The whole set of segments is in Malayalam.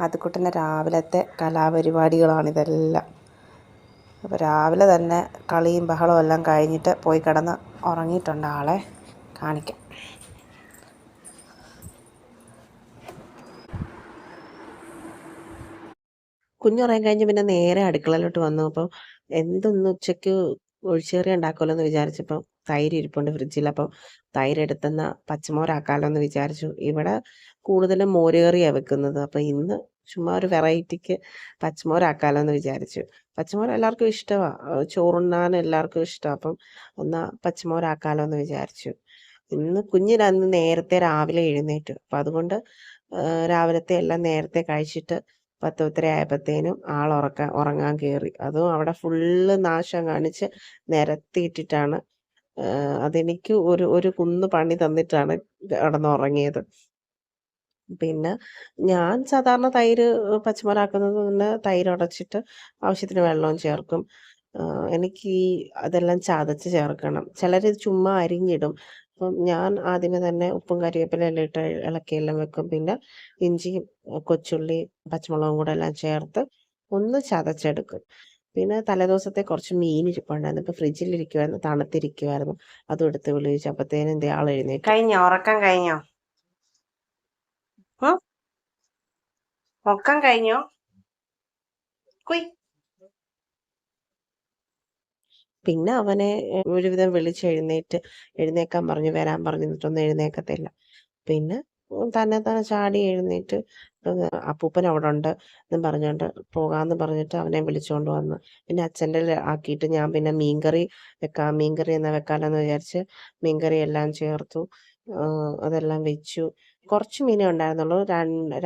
അതുകൂട്ടന്നെ രാവിലത്തെ കലാപരിപാടികളാണിതെല്ലാം. അപ്പോൾ രാവിലെ തന്നെ കളിയും ബഹളവും എല്ലാം കഴിഞ്ഞിട്ട് പോയി കിടന്ന് ഉറങ്ങിയിട്ടുണ്ട്. ആളെ കാണിക്കാം. കുഞ്ഞുറങ്ങി കഴിഞ്ഞ് പിന്നെ നേരെ അടുക്കളയിലോട്ട് വന്നു. അപ്പോൾ എന്തൊന്ന് ഉച്ചയ്ക്ക് ഒഴിച്ചുകറി ഉണ്ടാക്കുമല്ലോ എന്ന് വിചാരിച്ചപ്പോൾ തൈര് ഇരിപ്പുണ്ട് ഫ്രിഡ്ജിൽ. അപ്പോൾ തൈര് എടുത്തുന്ന പച്ചമോരാക്കാമല്ലോ എന്ന് വിചാരിച്ചു. ഇവിടെ കൂടുതലും മോരുകറിയാണ് വെക്കുന്നത്. അപ്പോൾ ഇന്ന് ചുമ്മാ ഒരു വെറൈറ്റിക്ക് പച്ചമോരാക്കാമല്ലോ എന്ന് വിചാരിച്ചു. പച്ചമോര് എല്ലാവർക്കും ഇഷ്ടമാണ്, ചോറുണ്ണാൻ എല്ലാവർക്കും ഇഷ്ടമാണ്. അപ്പം എന്നാൽ പച്ചമോരാക്കാമല്ലോ എന്ന് വിചാരിച്ചു. ഇന്ന് കുഞ്ഞിനന്ന് നേരത്തെ രാവിലെ എഴുന്നേറ്റു. അപ്പം അതുകൊണ്ട് രാവിലത്തെ എല്ലാം നേരത്തെ കഴിച്ചിട്ട് 10:30 ആയപ്പോഴത്തേനും ഉറങ്ങാൻ കയറി. അതും അവിടെ ഫുള്ള് നാശം കാണിച്ച് നിരത്തിയിട്ടിട്ടാണ്. അതെനിക്ക് ഒരു കുന്ന് പണി തന്നിട്ടാണ് കിടന്നുറങ്ങിയത്. പിന്നെ ഞാൻ സാധാരണ തൈര് പച്ചമോരാക്കുന്നത് കൊണ്ട് തൈര് ഉടച്ചിട്ട് ആവശ്യത്തിന് വെള്ളവും ചേർക്കും. എനിക്ക് അതെല്ലാം ചതച്ച് ചേർക്കണം. ചിലർ ചുമ്മാ അരിഞ്ഞിടും. അപ്പം ഞാൻ ആദ്യമേ തന്നെ ഉപ്പും കരിവേപ്പിലയെല്ലാം ഇട്ട് ഇളക്കിയെല്ലാം വെക്കും. പിന്നെ ഇഞ്ചിയും കൊച്ചുള്ളി പച്ചമുളകും കൂടെ എല്ലാം ചേർത്ത് ഒന്ന് ചതച്ചെടുക്കും. പിന്നെ തലേദിവസത്തെ കുറച്ച് മീൻ ഇരിപ്പുണ്ടായിരുന്നു. ഇപ്പോൾ ഫ്രിഡ്ജിലിരിക്കുമായിരുന്നു, തണുത്തിരിക്കുമായിരുന്നു. അതും എടുത്ത് വിളിച്ചപ്പോഴത്തേനും ദേ ആൾ എഴുന്നേറ്റ്. കഴിഞ്ഞോ? ഉറക്കം കഴിഞ്ഞോ? ഉറക്കം കഴിഞ്ഞോ? കുയ്. പിന്നെ അവനെ ഒരുവിധം എഴുന്നേക്കാൻ പറഞ്ഞു, വരാൻ പറഞ്ഞു. എന്നിട്ടൊന്നും എഴുന്നേക്കത്തില്ല. പിന്നെ തന്നെ ചാടി എഴുന്നേറ്റ് അപ്പൂപ്പൻ അവിടെ ഉണ്ട് എന്നും പറഞ്ഞുകൊണ്ട് പോകാമെന്ന് പറഞ്ഞിട്ട് അവനെ വിളിച്ചുകൊണ്ട് വന്നു. പിന്നെ അച്ഛൻ്റെ ആക്കിയിട്ട് ഞാൻ പിന്നെ മീൻകറി എന്നാൽ വെക്കാമെന്ന് വിചാരിച്ച് മീൻകറി എല്ലാം ചേർത്തു. അതെല്ലാം വെച്ചു. കുറച്ച് മീനേ ഉണ്ടായിരുന്നുള്ളൂ.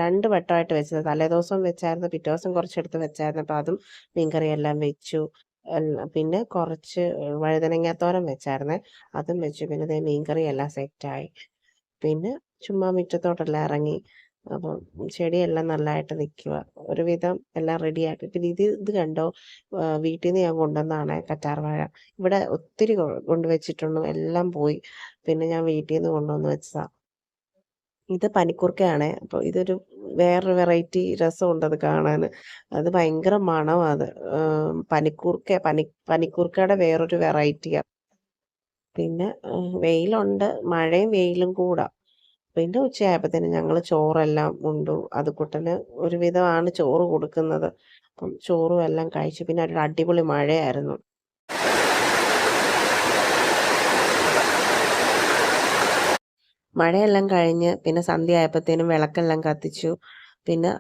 രണ്ട് വട്ടമായിട്ട് വെച്ചത്. തലേദിവസം വെച്ചായിരുന്നു, പിറ്റേ ദിവസം കുറച്ചെടുത്ത് വെച്ചായിരുന്നു. അപ്പോൾ അതും മീൻകറി എല്ലാം വെച്ചു. പിന്നെ കുറച്ച് വഴുതനങ്ങാത്തോരൻ വെച്ചായിരുന്നേ, അതും വെച്ചു. പിന്നെ ദേ മീൻകറി എല്ലാം സെറ്റായി. പിന്നെ ചുമ്മാ മുറ്റത്തോട്ടെല്ലാം ഇറങ്ങി. അപ്പം ചെടിയെല്ലാം നല്ലതായിട്ട് നിൽക്കുക. ഒരുവിധം എല്ലാം റെഡിയായിട്ട്. പിന്നെ ഇത് കണ്ടോ, വീട്ടിൽ നിന്ന് ഞാൻ കൊണ്ടുവന്നതാണ് കറ്റാർവാഴ. ഇവിടെ ഒത്തിരി കൊണ്ടുവച്ചിട്ടുണ്ട്, എല്ലാം പോയി. പിന്നെ ഞാൻ വീട്ടിൽ നിന്ന് കൊണ്ടുവന്ന് വെച്ചതാണ്. ഇത് പനിക്കൂർക്കയാണ്. അപ്പോൾ ഇതൊരു വേറൊരു വെറൈറ്റി രസമുണ്ട് അത് കാണാൻ. അത് ഭയങ്കര മണമാണ് അത്. പനിക്കൂർക്കയുടെ വേറൊരു വെറൈറ്റിയാണ്. പിന്നെ വെയിലുണ്ട്, മഴയും വെയിലും കൂടാ. പിന്നെ ഉച്ചയായപ്പോഴത്തേനും ഞങ്ങൾ ചോറെല്ലാം ഉണ്ടു. അതുകൂട്ടന് ഒരുവിധമാണ് ചോറ് കൊടുക്കുന്നത്. അപ്പം ചോറും എല്ലാം കഴിച്ചു. പിന്നെ ഒരു അടിപൊളി മഴയായിരുന്നു. മഴയെല്ലാം കഴിഞ്ഞ് പിന്നെ സന്ധ്യ ആയപ്പോഴത്തേനും വിളക്കെല്ലാം കത്തിച്ചു. പിന്നെ